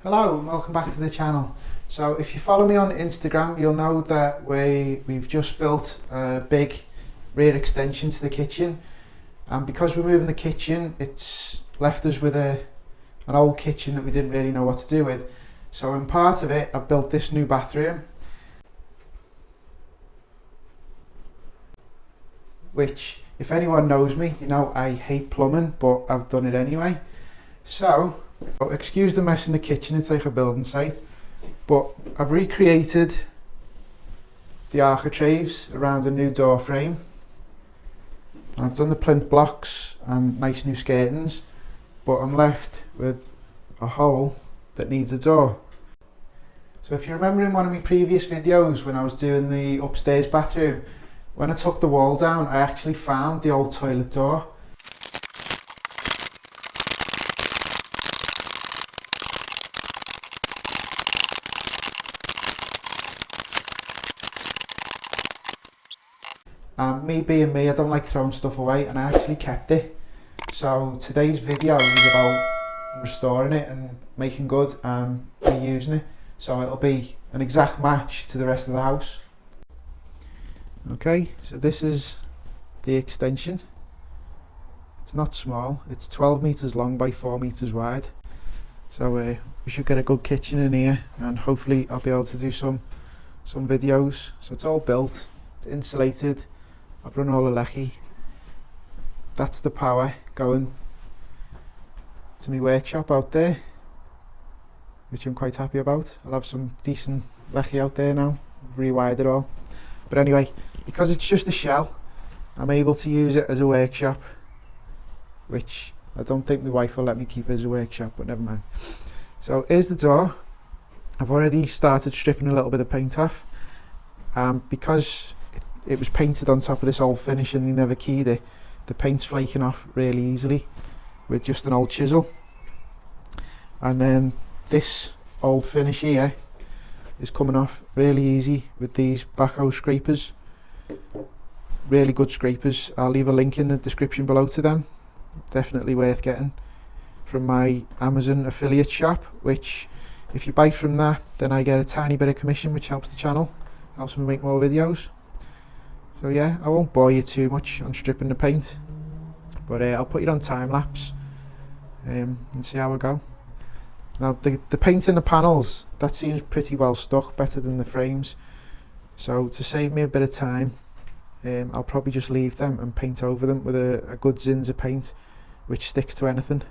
Hello and welcome back to the channel. So if you follow me on Instagram, you'll know that we've just built a big rear extension to the kitchen, and because we're moving the kitchen, it's left us with an old kitchen that we didn't really know what to do with. So in part of it, I've built this new bathroom, which, if anyone knows me, you know I hate plumbing, but I've done it anyway. So excuse the mess in the kitchen, it's like a building site, but I've recreated the architraves around a new door frame. I've done the plinth blocks and nice new skirtings, but I'm left with a hole that needs a door. So if you remember in one of my previous videos when I was doing the upstairs bathroom, when I took the wall down, I actually found the old toilet door. And me being me, I don't like throwing stuff away, and I actually kept it. So today's video is about restoring it and making good and reusing it, so it'll be an exact match to the rest of the house. Okay, so this is the extension. It's not small, it's 12 meters long by 4 meters wide. So we should get a good kitchen in here, and hopefully I'll be able to do some videos. So it's all built, it's insulated. I've run all the lecky. That's the power going to my workshop out there, which I'm quite happy about. I'll have some decent lecky out there now. I've rewired it all. But anyway, because it's just a shell, I'm able to use it as a workshop, which I don't think my wife will let me keep as a workshop, but never mind. So here's the door. I've already started stripping a little bit of paint off. Because it was painted on top of this old finish and they never keyed it, the paint's flaking off really easily with just an old chisel. And then this old finish here is coming off really easy with these Bahco scrapers. Really good scrapers. I'll leave a link in the description below to them. Definitely worth getting from my Amazon affiliate shop, which if you buy from that, then I get a tiny bit of commission, which helps the channel, helps me make more videos. So yeah, I won't bore you too much on stripping the paint, but I'll put it on time lapse and see how we go. Now the paint in the panels, that seems pretty well stuck, better than the frames. So to save me a bit of time, I'll probably just leave them and paint over them with a good Zinza paint, which sticks to anything.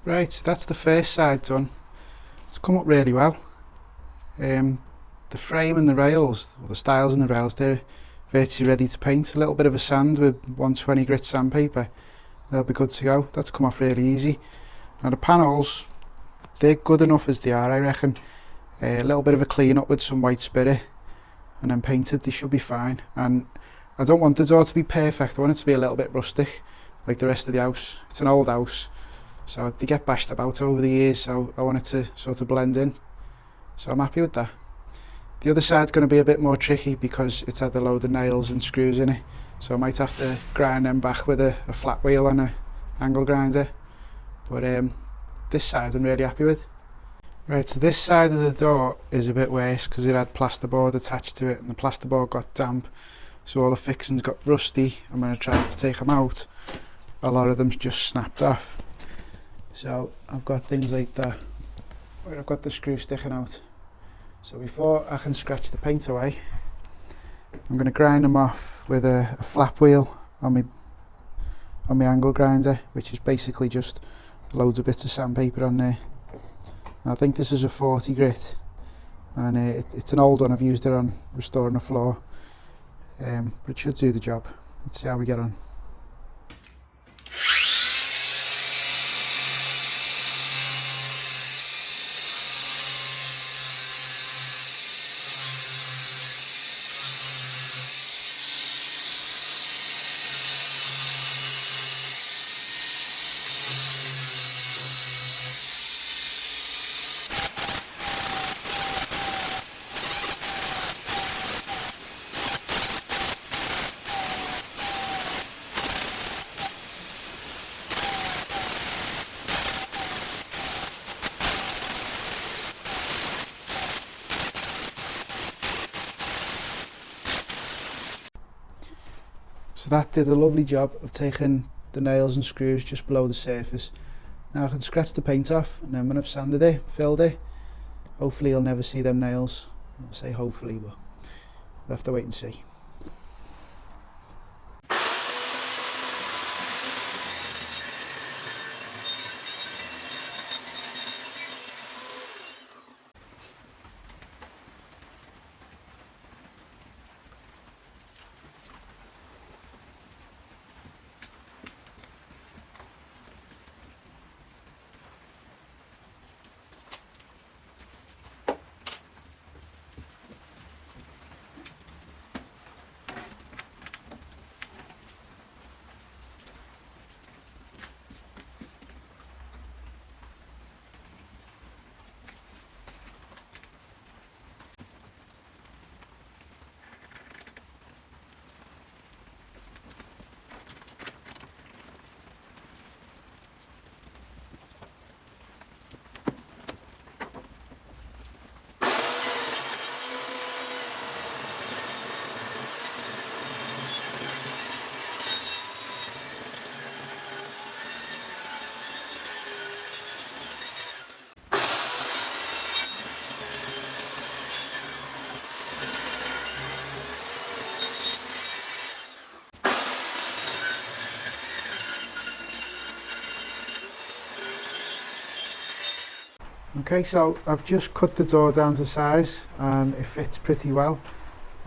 Right, so that's the first side done. It's come up really well. The frame and the rails, or the stiles and the rails, they're virtually ready to paint. A little bit of a sand with 120 grit sandpaper, they'll be good to go. That's come off really easy. Now the panels, they're good enough as they are, I reckon. A little bit of a clean up with some white spirit and then painted, they should be fine. And I don't want the door to be perfect, I want it to be a little bit rustic like the rest of the house. It's an old house, so they get bashed about over the years, so I want it to sort of blend in. So I'm happy with that. The other side's going to be a bit more tricky because it's had a load of nails and screws in it, so I might have to grind them back with a flat wheel and an angle grinder. But this side I'm really happy with. Right, so this side of the door is a bit worse because it had plasterboard attached to it and the plasterboard got damp, so all the fixings got rusty, and when I tried to take them out, a lot of them just snapped off. So I've got things like that where I've got the screw sticking out. So before I can scratch the paint away, I'm going to grind them off with a flap wheel on my angle grinder, which is basically just loads of bits of sandpaper on there. I think this is a 40 grit, and it's an old one. I've used it on restoring a floor, but it should do the job. Let's see how we get on. So that did a lovely job of taking the nails and screws just below the surface. Now I can scratch the paint off, and then when I've sanded it, filled it, hopefully you'll never see them nails. I'll say hopefully, but we'll have to wait and see. Okay, so I've just cut the door down to size and it fits pretty well.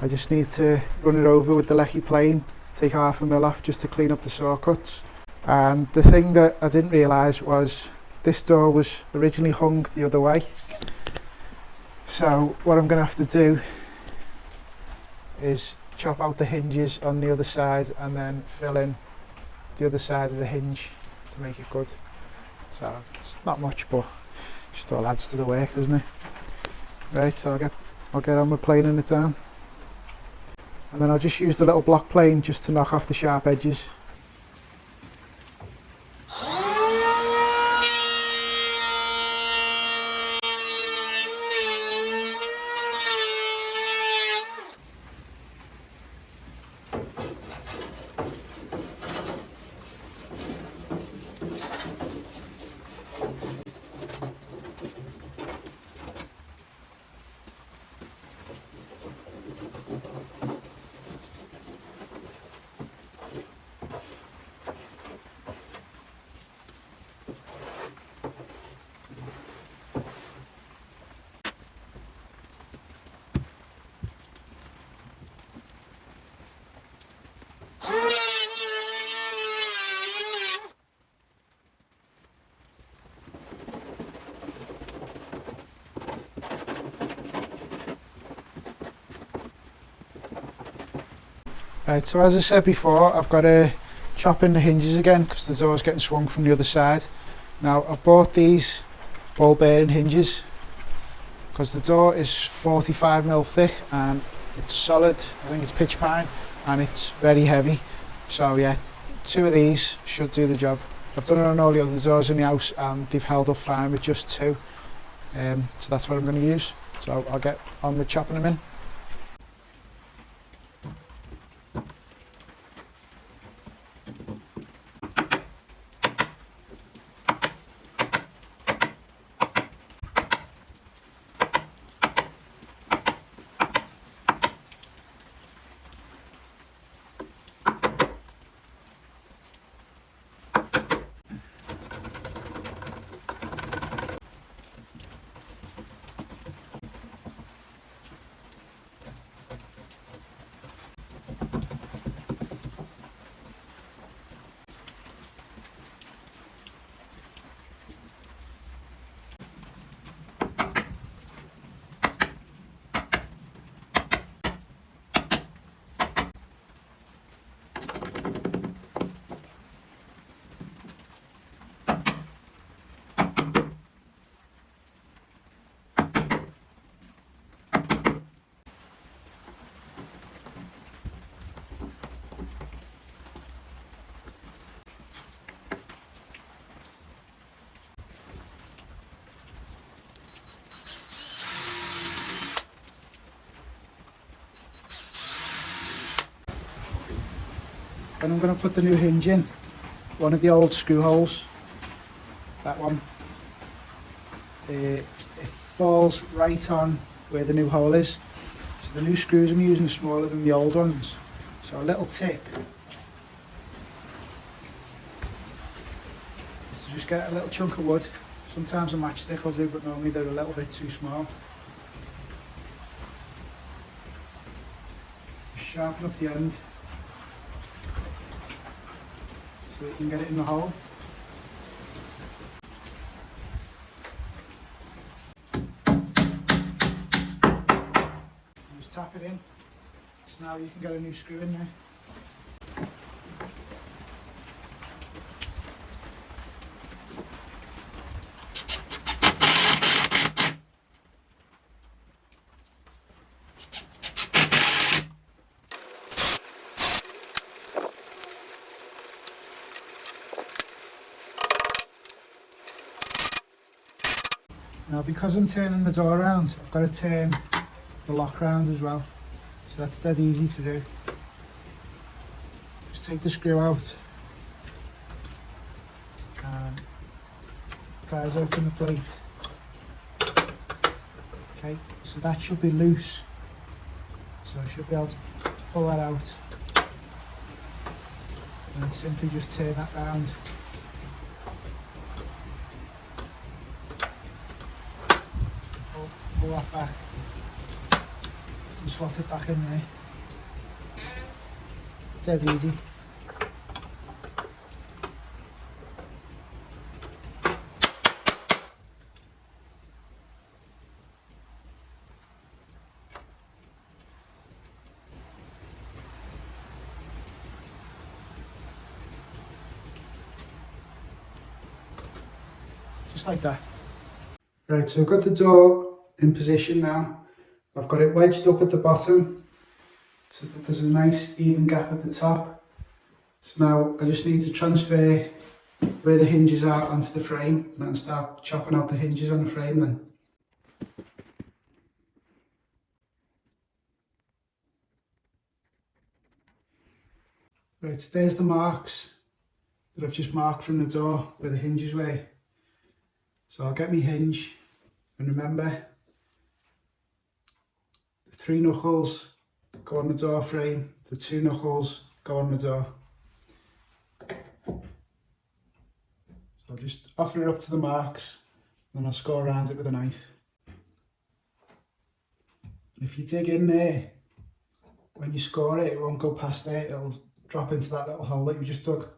I just need to run it over with the Lecky plane, take 1/2 mil off just to clean up the saw cuts. And the thing that I didn't realise was this door was originally hung the other way. So what I'm going to have to do is chop out the hinges on the other side and then fill in the other side of the hinge to make it good. So it's not much, but just all adds to the work, doesn't it? Right, so I'll get on with planing it down, and then I'll just use the little block plane just to knock off the sharp edges. Right, so as I said before, I've got to chop in the hinges again because the door's getting swung from the other side. Now I've bought these ball bearing hinges because the door is 45mm thick and it's solid. I think it's pitch pine and it's very heavy. So yeah, 2 of these should do the job. I've done it on all the other doors in the house and they've held up fine with just 2. So that's what I'm going to use. So I'll get on with chopping them in. Then I'm going to put the new hinge in, one of the old screw holes, that one. It falls right on where the new hole is. So the new screws I'm using are smaller than the old ones. So a little tip is to just get a little chunk of wood. Sometimes a matchstick will do, but normally they're a little bit too small. Just sharpen up the end so that you can get it in the hole. Just tap it in, so now you can get a new screw in there. Now because I'm turning the door around, I've got to turn the lock round as well. So that's dead easy to do. Just take the screw out and prise open the plate. Okay, so that should be loose. So I should be able to pull that out and simply just turn that round. Pull that back and slot it back in there. Dead easy. Just like that. Right, so I've got the door in position now. I've got it wedged up at the bottom so that there's a nice even gap at the top. So now I just need to transfer where the hinges are onto the frame and then start chopping out the hinges on the frame then. Right, so there's the marks that I've just marked from the door where the hinges were. So I'll get my hinge, and remember, the 3 knuckles go on the door frame, the 2 knuckles go on the door. So I'll just offer it up to the marks, and I'll score around it with a knife. If you dig in there, when you score it, it won't go past there, it'll drop into that little hole that you just dug.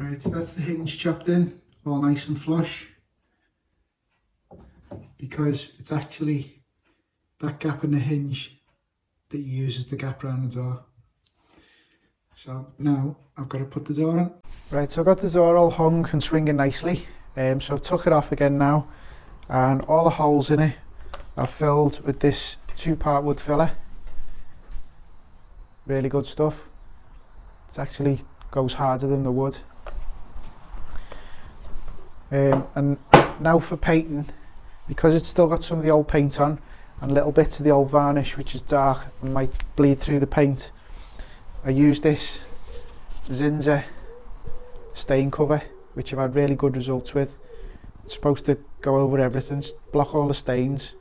Right, so that's the hinge chopped in, all nice and flush, because it's actually that gap in the hinge that you use as the gap around the door. So now I've got to put the door in. Right, so I've got the door all hung and swinging nicely. So I've took it off again now, and all the holes in it are filled with this 2-part wood filler. Really good stuff. It actually goes harder than the wood. And now for painting, because it's still got some of the old paint on and little bits of the old varnish which is dark and might bleed through the paint, I use this Zinza stain cover, which I've had really good results with. It's supposed to go over everything, block all the stains,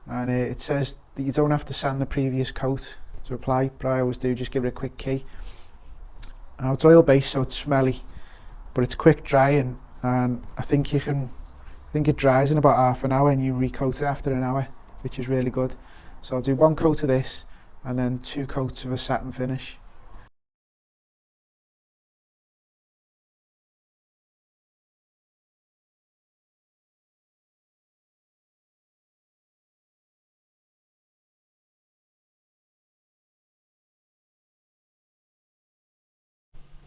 and it says that you don't have to sand the previous coat to apply, but I always do, just give it a quick key. Now it's oil based, so it's smelly, but it's quick drying, and I think it dries in about half an hour and you recoat it after an hour, which is really good. So I'll do 1 coat of this and then 2 coats of a satin finish.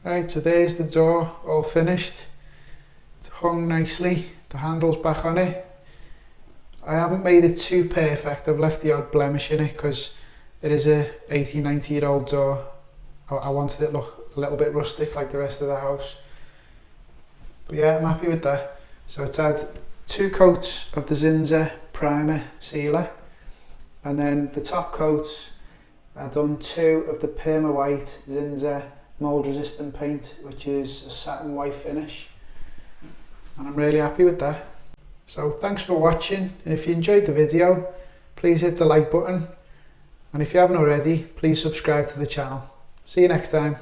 Right, so there's the door all finished. It's hung nicely, the handle's back on it. I haven't made it too perfect, I've left the odd blemish in it because it is a 80-90 year old door. I wanted it to look a little bit rustic like the rest of the house. But yeah, I'm happy with that. So it's had 2 coats of the Zinza primer sealer, and then the top coats I've done 2 of the Perma White Zinza mold resistant paint, which is a satin white finish, and I'm really happy with that. So thanks for watching, and if you enjoyed the video, please hit the like button, and if you haven't already, please subscribe to the channel. See you next time.